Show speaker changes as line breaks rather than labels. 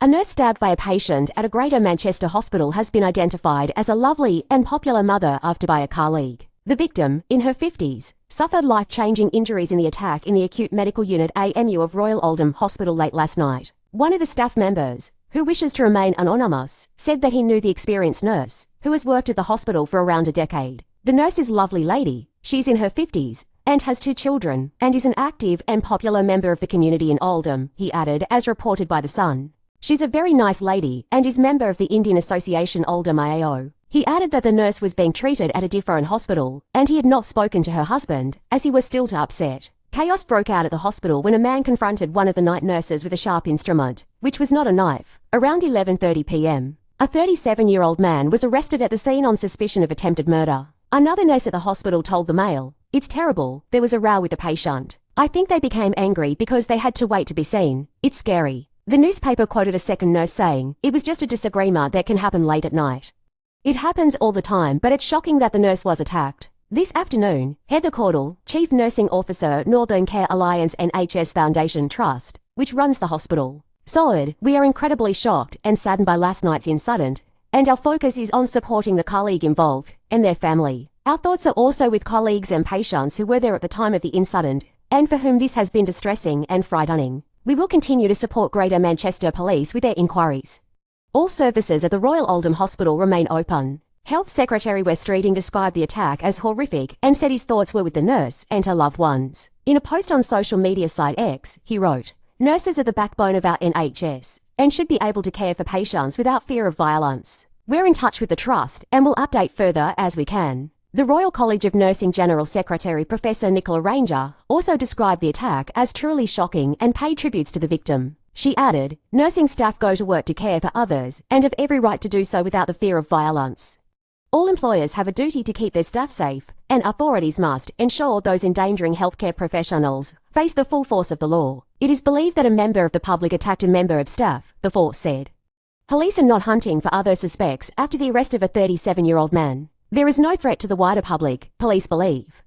A nurse stabbed by a patient at a Greater Manchester hospital has been identified as a lovely and popular mother after by a colleague. The victim, in her 50s, suffered life-changing injuries in the attack in the acute medical unit AMU of Royal Oldham Hospital late last night. One of the staff members, who wishes to remain anonymous, said that he knew the experienced nurse, who has worked at the hospital for around a decade. The nurse is a lovely lady, she's in her 50s, and has 2 children, and is an active and popular member of the community in Oldham, he added, as reported by The Sun. She's a very nice lady and is member of the Indian Association Oldham AO. He added that the nurse was being treated at a different hospital, and he had not spoken to her husband, as he was still too upset. Chaos broke out at the hospital when a man confronted one of the night nurses with a sharp instrument, which was not a knife. Around 11:30 p.m., a 37-year-old man was arrested at the scene on suspicion of attempted murder. Another nurse at the hospital told the Mail, "It's terrible, there was a row with the patient. I think they became angry because they had to wait to be seen. It's scary." The newspaper quoted a second nurse saying, "It was just a disagreement that can happen late at night. It happens all the time, but it's shocking that the nurse was attacked." This afternoon, Heather Caudle, Chief Nursing Officer, Northern Care Alliance NHS Foundation Trust, which runs the hospital, said, "We are incredibly shocked and saddened by last night's incident, and our focus is on supporting the colleague involved and their family. Our thoughts are also with colleagues and patients who were there at the time of the incident, and for whom this has been distressing and frightening. We will continue to support Greater Manchester Police with their inquiries." All services at the Royal Oldham Hospital remain open. Health Secretary Wes Streeting described the attack as horrific and said his thoughts were with the nurse and her loved ones. In a post on social media site X, he wrote, "Nurses are the backbone of our NHS and should be able to care for patients without fear of violence. We're in touch with the Trust and will update further as we can." The Royal College of Nursing General Secretary Professor Nicola Ranger also described the attack as truly shocking and paid tributes to the victim. She added, "Nursing staff go to work to care for others and have every right to do so without the fear of violence. All employers have a duty to keep their staff safe, and authorities must ensure those endangering healthcare professionals face the full force of the law. It is believed that a member of the public attacked a member of staff," the force said. Police are not hunting for other suspects after the arrest of a 37-year-old man. There is no threat to the wider public, police believe.